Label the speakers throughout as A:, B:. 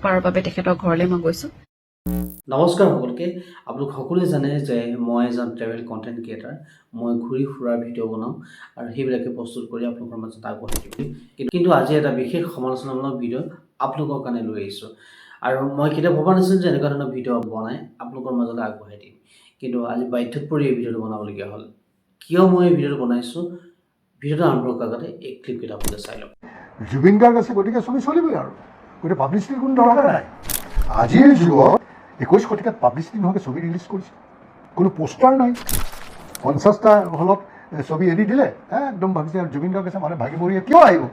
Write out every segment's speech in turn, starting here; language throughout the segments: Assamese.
A: কৰাৰ বাবে তেখেতৰ ঘৰলৈ মই গৈছোঁ।
B: নমস্কাৰ সকলোকে। আপোনালোক সকলোৱে জানে যে মই এজন ট্ৰেভেল কণ্টেণ্ট ক্ৰিয়েটাৰ। মই ঘূৰি ফুৰাৰ ভিডিঅ' বনাওঁ আৰু সেইবিলাকে প্ৰস্তুত কৰি আপোনালোকৰ মাজত আগবঢ়াই দিওঁ। কিন্তু আজি এটা বিশেষ সমালোচনামূলক ভিডিঅ' আপোনালোকৰ কাৰণে লৈ আহিছোঁ। আৰু মই কেতিয়াও ভবা নাছিলোঁ যে এনেকুৱা ধৰণৰ ভিডিঅ' বনাই আপোনালোকৰ মাজলৈ আগবঢ়াই দিম। কিন্তু আজি বাধ্যত পৰি এই ভিডিঅ'টো বনাবলগীয়া হ'ল। কিয় মই এই ভিডিঅ'টো বনাইছোঁ, ভিডিঅ'টো আৰম্ভ কৰাৰ আগতে এই ক্লিপকেইটা আপোনালোকে চাই লওক।
C: জুবিন গাৰ্গ আছে, গতিকে ছবি চলিবই আৰু গতিকে পাব্লিচিটিৰ কোনো দৰকাৰ নাই। আজিৰ যুগত 21 শতিকাত পাব্লিচিটি নোহোৱাকৈ ছবি ৰিলিজ কৰিছে, কোনো পোষ্টাৰ নাই, 50টা হলত ছবি এৰি দিলে, একদম ভাবিছে জুবিন গাৰ্গ আছে, মানে ভাগি পৰি কিয় আহিব।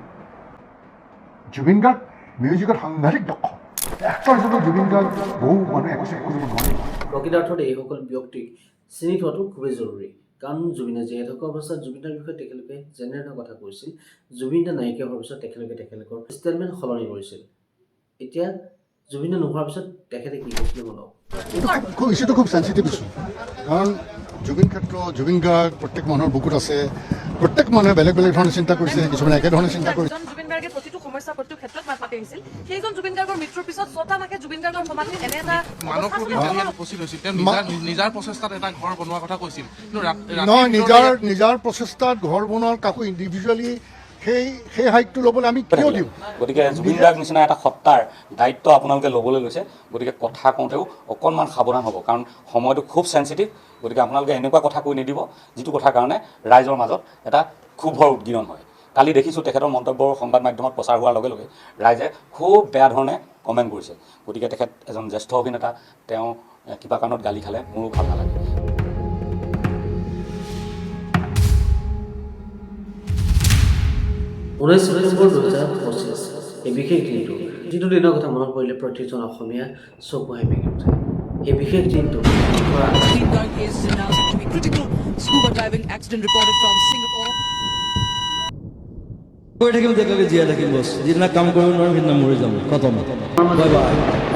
C: জুবিন গাৰ্গ মিউজিকত সাংঘাতিক দক্ষ এক্টৰ হিচাপে জুবিন গাৰ্গ বহু মানুহে একো নোৱাৰে।
B: প্ৰকৃতাৰ্থত এইসকল ব্যক্তিক চিনি থোৱাটো খুবেই জৰুৰী, কাৰণ জুবিনে জীয়াই থকা অৱস্থাত জুবিনৰ বিষয়ে তেখেতলোকে যেনেধৰণৰ কথা কৈছিল, জুবিন দা নাইকিয়া হোৱাৰ পিছত তেখেতলোকৰ ষ্টেটমেণ্ট সলনি কৰিছিল। এতিয়া জুবিনে নোহোৱাৰ পিছত তেখেতে কি কৈছিলে বলক।
C: ইছ্যুটো খুব চেঞ্চিটিভ ইছ্যু, কাৰণ জুবিন ক্ষেত্ৰ জুবিন গাৰ্গ প্ৰত্যেক মানুহৰ বুকুত আছে। প্ৰত্যেক মানুহে বেলেগ বেলেগ ধৰণে চিন্তা কৰিছে, কিছুমানে একেধৰণে চিন্তা কৰিছে।
D: জুবিন গাৰ্গে প্ৰতিটো সমস্যা প্ৰতিটো ক্ষেত্ৰত মাত মাতি আহিছিল। সেইজন জুবিন গাৰ্গৰ মৃত্যুৰ পিছত 6টা লাখে জুবিন গাৰ্গৰ সমাধি এনে এটা
E: নিজৰ প্ৰচেষ্টাত এটা ঘৰ বনোৱাৰ কথা কৈছিল।
C: নহয়, নিজৰ প্ৰচেষ্টাত ঘৰ বনোৱাৰ কাকো ইণ্ডিভিজুৱেলি সেই হাইটটো ল'বলৈ আমি কিয় দিওঁ।
F: গতিকে জুবিন গাৰ্গ নিচিনা এটা সত্তাৰ দায়িত্ব আপোনালোকে ল'বলৈ লৈছে, গতিকে কথা কওঁতেও অকণমান সাৱধান হ'ব, কাৰণ সময়টো খুব চেঞ্চিটিভ। গতিকে আপোনালোকে এনেকুৱা কথা কৈ নিদিব যিটো কথাৰ কাৰণে ৰাইজৰ মাজত এটা ক্ষোভৰ উদ্গীৰণ হয়। কালি দেখিছোঁ তেখেতৰ মন্তব্যৰ সংবাদ মাধ্যমত প্ৰচাৰ হোৱাৰ লগে লগে ৰাইজে খুব বেয়া ধৰণে কমেণ্ট কৰিছে। গতিকে তেখেত এজন জ্যেষ্ঠ অভিনেতা, তেওঁ কিবা কাৰণত গালি খালে মোৰো ভাল নালাগে।
B: এই বিশেষ দিনটো, যিটো দিনৰ কথা মনত পৰিলে প্ৰত্যেকজন অসমীয়া চকু বহাই মেলি উঠে। এই বিশেষ দিনটো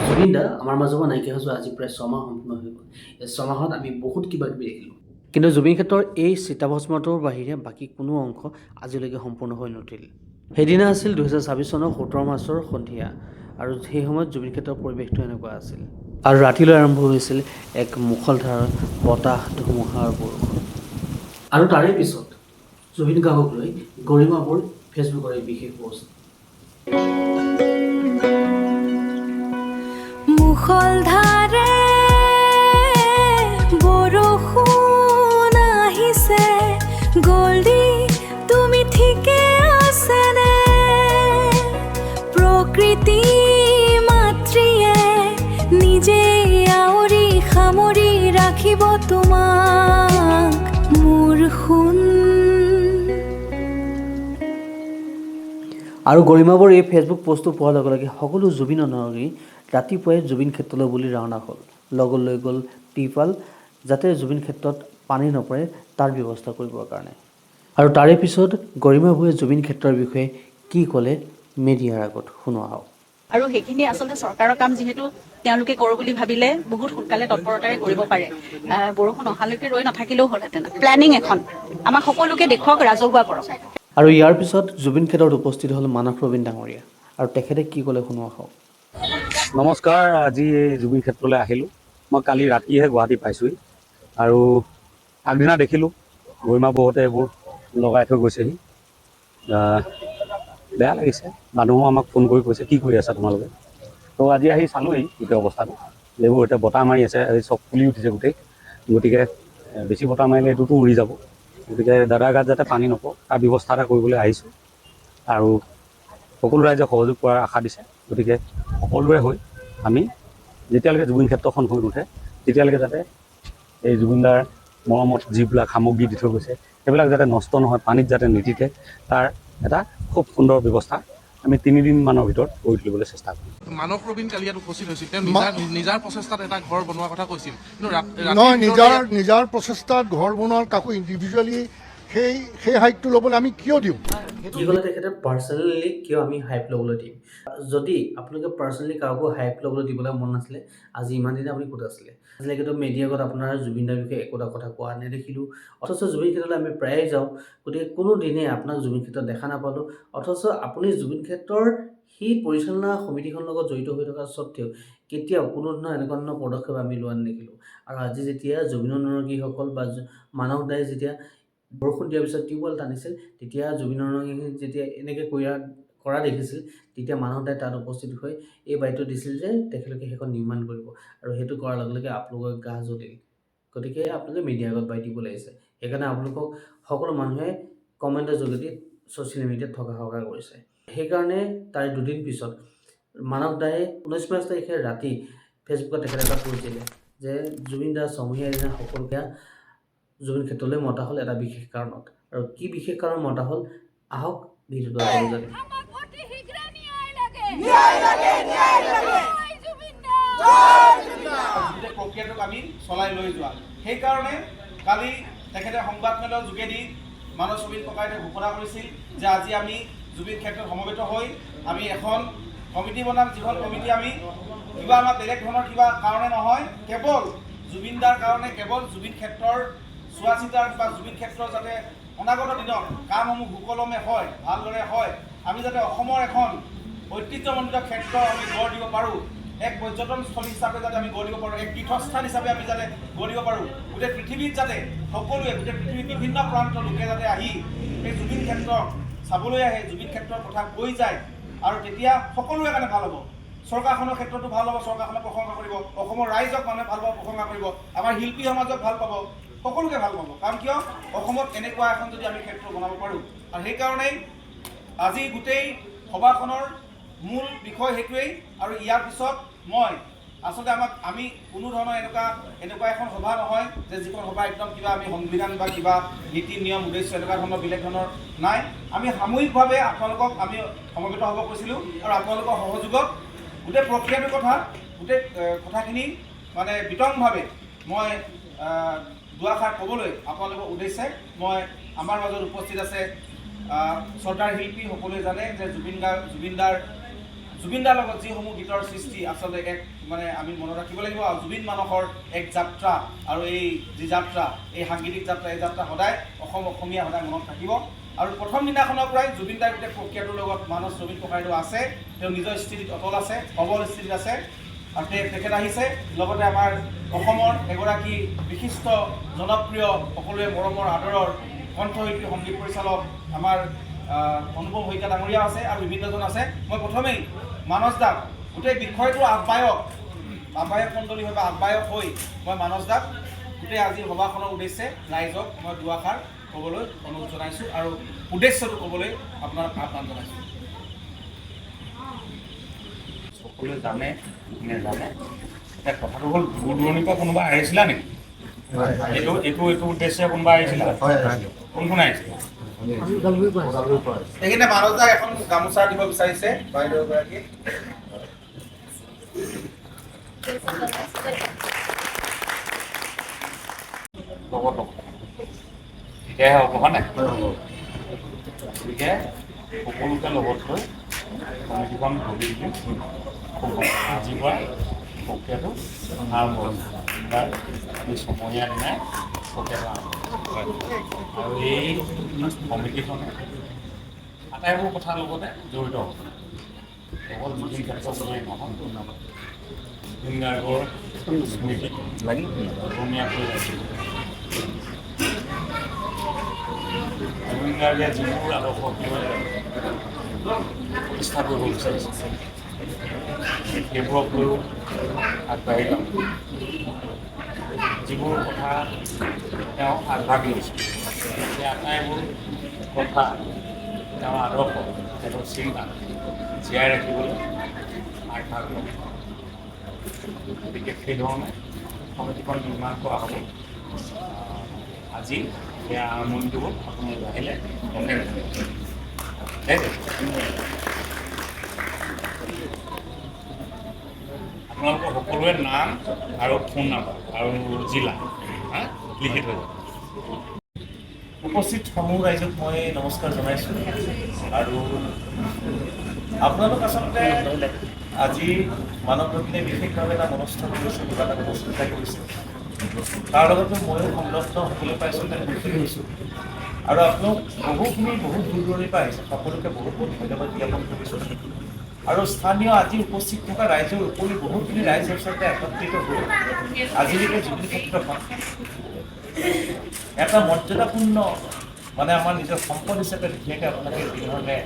B: জুবিন দা আমাৰ মাজৰ পৰা নাইকিয়া হৈ যোৱা আজি প্ৰায় 6 মাহ সম্পূৰ্ণ হৈ গ'ল। এই 6 মাহত আমি বহুত কিবা কিবি দেখিলোঁ, কিন্তু জুবিন ক্ষেত্ৰৰ এই চিতাভস্মটোৰ বাহিৰে বাকী কোনো অংশ আজিলৈকে সম্পূৰ্ণ হৈ নুঠিল। সেইদিনা আছিল 2026 চনৰ 17 মাৰ্চৰ সন্ধিয়া, আৰু সেই সময়ত জুবিন ক্ষেত্ৰৰ পৰিৱেশটো এনেকুৱা আছিল। আৰু ৰাতিলৈ আৰম্ভ হৈছিল এক মুষলধাৰ বতাহ, ধুমুহা আৰু বৰষুণ। আৰু তাৰে পিছত জুবিন গাৰ্গক লৈ গৰিমাবোৰ ফেচবুকৰ এই বিশেষ পোষ্ট।
G: মুষলধাৰে বৰষুণ আহিছে, গল্ডি তুমি ঠিকে আছেনে? প্ৰকৃতি মাতৃয়ে নিজে আৱৰি সামৰি ৰাখিব তোমাক মোৰ সোণ।
B: আৰু গৰিমাবোৰ এই ফেচবুক পোষ্টটো পোৱাৰ লগে লগে সকলো জুবিন অনুৰাগী ৰাতিপুৱাই জুবিন ক্ষেত্ৰলৈ বুলি ৰাওনা হ'ল। লগত লৈ গ'ল টিৰপাল, যাতে জুবিন ক্ষেত্ৰত পানী নপৰে তাৰ ব্যৱস্থা কৰিবৰ কাৰণে। আৰু তাৰে পিছত গৰিমাবোৰে জুবিন ক্ষেত্ৰৰ বিষয়ে কি ক'লে মিডিয়াৰ আগত শুনোৱা হওক।
A: আৰু সেইখিনি আচলতে চৰকাৰৰ কাম, যিহেতু তেওঁলোকে কৰোঁ বুলি ভাবিলে বহুত সোনকালে তৎপৰতাৰে কৰিব পাৰে। বৰষুণ অহালৈকে ৰৈ নাথাকিলেও হ'লহেঁতেন। প্লেনিং এখন আমাক সকলোকে দেখুৱাওক, ৰাজহুৱা কৰক।
B: আৰু ইয়াৰ পিছত জুবিন ক্ষেত্ৰত উপস্থিত হ'ল মানস ৰবীন ডাঙৰীয়া, আৰু তেখেতে কি ক'লে শুনোৱা হওক।
F: নমস্কাৰ, আজি এই জুবিন ক্ষেত্ৰলৈ আহিলোঁ। মই কালি ৰাতিহে গুৱাহাটী পাইছোঁহি, আৰু আগদিনা দেখিলোঁ গৰিমা বৌহঁতে এইবোৰ লগাই থৈ গৈছেহি। বেয়া লাগিছে। মানুহো আমাক ফোন কৰি কৈছে কি কৰি আছা তোমালোকে। তো আজি আহি চালোঁহি গোটেই অৱস্থাটো, এইবোৰ এতিয়া বতাহ মাৰি আছে, আজি চব ফুলি উঠিছে গোটেই। গতিকে বেছি বতাহ মাৰিলে এইটোতো উৰি যাব। গতিকে দাদাৰ গাত যাতে পানী নপৰক তাৰ ব্যৱস্থা এটা কৰিবলৈ আহিছোঁ, আৰু সকলো ৰাইজে সহযোগ কৰাৰ আশা দিছে। গতিকে সকলোৰে হৈ আমি যেতিয়ালৈকে জুবিন ক্ষেত্ৰখন হৈ নুঠে তেতিয়ালৈকে যাতে এই জুবিনদাৰ মৰমত যিবিলাক সামগ্ৰী দি থৈ গৈছে সেইবিলাক যাতে নষ্ট নহয়, পানীত যাতে নিতিতে, তাৰ এটা খুব সুন্দৰ ব্যৱস্থা আমি 3 দিনমানৰ ভিতৰত কৰি তুলিবলৈ চেষ্টা কৰিম।
E: মানস ৰবীন কালি ইয়াত উপস্থিত হৈছিল, তেওঁ নিজৰ প্ৰচেষ্টাত এটা ঘৰ বনোৱাৰ কথা কৈছিল। কিন্তু
C: নহয়, নিজৰ প্ৰচেষ্টাত ঘৰ বনোৱাৰ কাকো ইণ্ডিভিজুৱেলি সেই হাইটটো ল'বলৈ আমি কিয় দিওঁ।
B: কি ক'লে তেখেতে, পাৰ্চনেলি কিয় আমি হাইপ ল'বলৈ দিম। যদি আপোনালোকে পাৰ্চনেলি কাকো হাইপ ল'বলৈ দিবলৈ মন নাছিলে, আজি ইমান দিনে আপুনি ক'ত আছিলে? আজিলৈকেতো মিডিয়াৰ আগত আপোনাৰ জুবিন দাৰ বিষয়ে একোটা কথা কোৱা নেদেখিলোঁ। অথচ জুবিন ক্ষেত্ৰলৈ আমি প্ৰায়ে যাওঁ, গতিকে কোনো দিনে আপোনাক জুবিন ক্ষেত্ৰত দেখা নাপালোঁ। অথচ আপুনি জুবিন ক্ষেত্ৰৰ সেই পৰিচালনা সমিতিখনৰ লগত জড়িত হৈ থকা স্বত্তেও কেতিয়াও কোনো ধৰণৰ এনেকুৱা ধৰণৰ পদক্ষেপ আমি লোৱা নেদেখিলোঁ। আৰু আজি যেতিয়া জুবিনৰ নৰগীসকল বা মানস দায়ে যেতিয়া বৰষুণ দিয়াৰ পিছত টিউবৱেল টানিছিল, তেতিয়া জুবিনৰ নৰগীয়ে যেতিয়া এনেকৈ কৰা দেখিছিল, তেতিয়া মানস দায়ে তাত উপস্থিত হৈ এই বাধ্য দিছিল যে তেখেতলোকে সেইখন নিৰ্মাণ কৰিব। আৰু সেইটো কৰাৰ লগে লগে আপোনালোকৰ গা জ্বলিল। গতিকে আপোনালোকে মিডিয়াৰ আগত বাই দিব লাগিছে। সেইকাৰণে আপোনালোকক সকলো মানুহে কমেণ্টৰ যোগেদি ছ'চিয়েল মিডিয়াত থকা কৰিছে। সেইকাৰণে তাৰ দুদিন পিছত মানস দায়ে 19 মাৰ্চ তাৰিখে ৰাতি ফেচবুকত তেখেতে এটা পোষ্ট দিলে যে জুবিন দাৰ ছমহীয়া দিনা সকলোকে জুবিন ক্ষেত্ৰলৈ মতা হ'ল এটা বিশেষ কাৰণত। আৰু কি বিশেষ কাৰণ মতা হ'ল, আহক ভিডিঅ'টো আপোনালোকে জানিম।
H: প্ৰক্ৰিয়াটোক আমি চলাই লৈ যোৱা, সেইকাৰণে কালি তেখেতে সংবাদমেলৰ যোগেদি মানস জুবিন ককাইদেৱে ঘোষণা কৰিছিল যে আজি আমি জুবিন ক্ষেত্ৰত সমবেত হৈ আমি এখন কমিটি বনাম, যিখন কমিটি আমি কিবা আমাৰ বেলেগ ধৰণৰ কিবা কাৰণে নহয়, কেৱল জুবিন দাৰ কাৰণে, কেৱল জুবিন ক্ষেত্ৰৰ চোৱা চিতাৰ বা জুবিন ক্ষেত্ৰৰ যাতে অনাগত দিনত কামসমূহ সুকলমে হয়, ভালদৰে হয়, আমি যাতে অসমৰ এখন ঐতিহ্যমণ্ডিত ক্ষেত্ৰ আমি গঢ় দিব পাৰোঁ, এক পৰ্যটনস্থলী হিচাপে যাতে আমি গঢ় দিব পাৰোঁ, এক তীৰ্থস্থান হিচাপে আমি যাতে গঢ় দিব পাৰোঁ, গোটেই পৃথিৱীত যাতে সকলোৱে, গোটেই পৃথিৱীৰ বিভিন্ন প্ৰান্তৰ লোকে যাতে আহি এই জুবিন ক্ষেত্ৰ চাবলৈ আহে, জুবিন ক্ষেত্ৰৰ কথা কৈ যায়, আৰু তেতিয়া সকলোৰে কাৰণে ভাল হ'ব। চৰকাৰখনৰ ক্ষেত্ৰতো ভাল হ'ব, চৰকাৰখনে প্ৰশংসা কৰিব, অসমৰ ৰাইজক মানুহে ভাল পাব, প্ৰশংসা কৰিব, আমাৰ শিল্পী সমাজক ভাল পাব, সকলোকে ভাল পাব। কাৰণ কিয়, অসমত এনেকুৱা এখন যদি আমি ক্ষেত্ৰ বনাব পাৰোঁ। আৰু সেইকাৰণেই আজি গোটেই সভাখনৰ মূল বিষয় সেইটোৱেই। আৰু ইয়াৰ পিছত মই আচলতে আমি কোনো ধৰণৰ এনেকুৱা এখন সভা নহয় যে যিখন সভা একদম কিবা আমি সংবিধান বা কিবা নীতি নিয়ম উদ্দেশ্য এনেকুৱা ধৰণৰ বেলেগ ধৰণৰ নাই। আমি সামূহিকভাৱে আপোনালোকক আমি সমবেত হ'ব কৈছিলোঁ, আৰু আপোনালোকৰ সহযোগত গোটেই প্ৰক্ৰিয়াটোৰ কথা, গোটেই কথাখিনি মানে বিতংভাৱে মই দুআষাৰ ক'বলৈ আপোনালোকৰ উদ্দেশ্যে মই আমাৰ মাজত উপস্থিত আছে শ্ৰদ্ধাৰ শিল্পী। সকলোৱে জানে যে জুবিন দাৰ লগত যিসমূহ গীতৰ সৃষ্টি আচলতে এক মানে আমি মনত ৰাখিব লাগিব। আৰু জুবিন মানসৰ এক যাত্ৰা, আৰু এই যি যাত্ৰা, এই সাংগীতিক যাত্ৰা, এই যাত্ৰা সদায় অসমীয়া সদায় মনত থাকিব। আৰু প্ৰথম দিনাখনৰ পৰাই জুবিন দাৰ গোটেই প্ৰক্ৰিয়াটোৰ লগত মানস জুবিন ককাইদেউ আছে, তেওঁ নিজৰ স্থিতিত অটল আছে, সবল স্থিতিত আছে, আৰু তেখেত আহিছে। লগতে আমাৰ অসমৰ এগৰাকী বিশিষ্ট জনপ্ৰিয় সকলোৱে মৰমৰ আদৰৰ কণ্ঠশিল্পী, সংগীত পৰিচালক আমাৰ অনুপম শইকীয়া ডাঙৰীয়া আছে, আৰু বিভিন্নজন আছে। মই প্ৰথমেই মানস দাক, গোটেই বিষয়টোৰ আহ্বায়ক মণ্ডলী হৈ বা আহ্বায়ক হৈ মই মানস দাক গোটেই আজি সভাখনৰ উদ্দেশ্যে ৰাইজক মই দুআষাৰ ক'বলৈ অনুৰোধ জনাইছোঁ, আৰু উদ্দেশ্যটো ক'বলৈ আপোনাক আহ্বান জনাইছোঁ।
F: সকলোৱে জানে নেজানে, এতিয়া কথাটো হ'ল দূৰ দূৰণিৰ পৰা কোনোবা আহিছিলা নেকি? এইটো উদ্দেশ্যে কোনোবা আহিছিলা? কোন আহিছিলে?
H: সেইখিনি মানস দাক এখন গামোচা দিব বিচাৰিছে বাইদেউ এগৰাকী।
F: তেতিয়াহে হ'ব, হয় নাই? গতিকে সকলোকে লগত লৈ কমিটিখন গঢ়ি দিম, আজিৰ পৰা প্ৰক্ৰিয়াটো আৰম্ভ হৈছে। এই ছমহীয়া দিনাই প্ৰক্ৰিয়াটো আৰম্ভ হয়। আৰু এই কমিটিখনে আটাইবোৰ কথাৰ লগতে জড়িত হ'ব। কেৱল জুবিন ক্ষেত্ৰ বুলিয়েই নহয়, জুবিন গাৰ্গৰ স্মৃতিত অসমীয়াকৈ ৰাখিব। জুবিন গাৰ্গে যিবোৰ আদৰ্শক লৈ প্ৰতিষ্ঠা কৰিব বিচাৰিছে, সেইবোৰক লৈও আগবাঢ়ি যাম। যিবোৰ কথা তেওঁ আগভাগ লৈছে, সেই আটাইবোৰ কথা, তেওঁৰ আদৰ্শ, তেওঁৰ চিন্তা জীয়াই ৰাখিবলৈ আগভাগ ল'ব। গতিকে সেইধৰণে সমিতিখন নিৰ্মাণ কৰা হ'ব। আজি সেয়া আৰম্ভণিটো হ'ল, আপোনালোক আহিলে গমেই আপোনালোকৰ সকলোৰে নাম আৰু ফোন নম্বৰ আৰু জিলা লিখি থৈ যাব।
I: উপস্থিত সমূহ ৰাইজক মই নমস্কাৰ জনাইছোঁ। আৰু আপোনালোক আচলতে আজি মানৱ ভগিনে বিশেষভাৱে এটা মনস্থ কৰিছে, কিবা এটা ব্যৱস্থা কৰিছে, তাৰ লগতে ময়ো সংলগ্ন হ'বলৈ পাই আচলতে সুখী হৈছোঁ। আৰু আপোনালোক বহুত দূৰ দূৰণিৰ পৰা আহিছে, সকলোকে বহুত বহুত ধন্যবাদ জ্ঞাপন কৰিছোঁ। আৰু স্থানীয় আজি উপস্থিত থকা ৰাইজৰ উপৰি বহুতখিনি ৰাইজ আচলতে একত্ৰিত হৈ আজিলৈকে জুবিন ক্ষেত্ৰখন এটা মৰ্যাদাপূৰ্ণ মানে আমাৰ নিজৰ সম্পদ হিচাপে ধুনীয়াকৈ আপোনালোকে যিধৰণে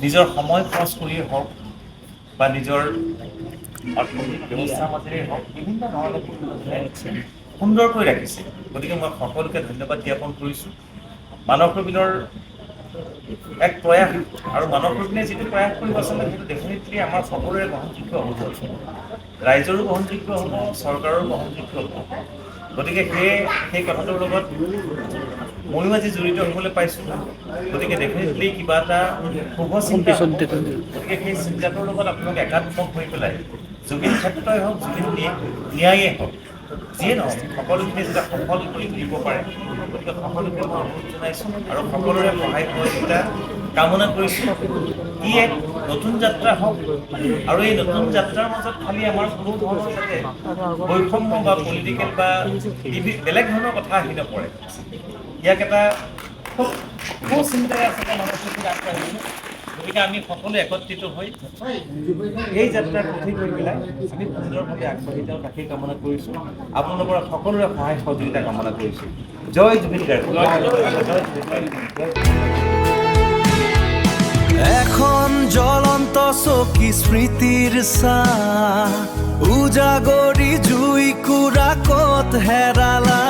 I: নিজৰ সময় খৰচ কৰিয়েই হওক বা নিজৰ অৰ্থনৈতিক ব্যৱস্থাৰ মাজেৰে হওক বিভিন্ন ধৰণে সুন্দৰকৈ ৰাখিছে। গতিকে মই সকলোকে ধন্যবাদ জ্ঞাপন কৰিছোঁ। মানৱ ৰবিনৰ এক প্ৰয়াস আৰু মানৱ ৰবিনে যিটো প্ৰয়াস কৰিব আচলতে সেইটো ডেফিনেটলি আমাৰ সকলোৰে গ্ৰহণযোগ্য হ'ব, ৰাইজৰো গ্ৰহণযোগ্য হ'ব, চৰকাৰৰো গ্ৰহণযোগ্য হ'ব। গতিকে সেই কথাটোৰ লগত ময়ো আজি জড়িত হ'বলৈ পাইছোঁ। গতিকে ডেফিনেটলি কিবা এটা শুভ চিন্তা হ'ব। গতিকে সেই চিন্তাটোৰ লগত আপোনালোক একাত্মক হৈ পেলাই জুবিন ক্ষেত্ৰই হওক, জুবিন ন্যায়েই হওক, যিয়ে নহওক সকলোখিনি যেতিয়া সফল কৰি তুলিব পাৰে, গতিকে সকলোকে মই অনুৰোধ জনাইছোঁ আৰু সকলোৰে সহায় সহযোগিতা কামনা কৰিছোঁ। ই এক নতুন যাত্ৰা হওক আৰু এই নতুন যাত্ৰাৰ মাজত খালি আমাৰ কোনো ধৰণৰ যাতে বৈষম্য বা পলিটিকেল বা বেলেগ ধৰণৰ কথা আহি নপৰে। ইয়াক এটা খুব সুচিন্তাৰে আচলতে মানুহখিনি আগবাঢ়িছে। গতিকে আমি সকলোৱে একত্ৰিত হৈ এই যাত্ৰাৰ পথিক হৈ পেলাই আমি সুন্দৰভাৱে আগবাঢ়ি যাওঁ, তাকেই কামনা কৰিছোঁ। আপোনালোকৰ সকলোৰে সহায় সহযোগিতা কামনা কৰিছোঁ। জয় জুবিন গাৰ্গ।
J: এখন জ্বলন্ত চকী স্মৃতিৰ চাহ উজাগৰি জুই কুৰা ক'ত হেৰালা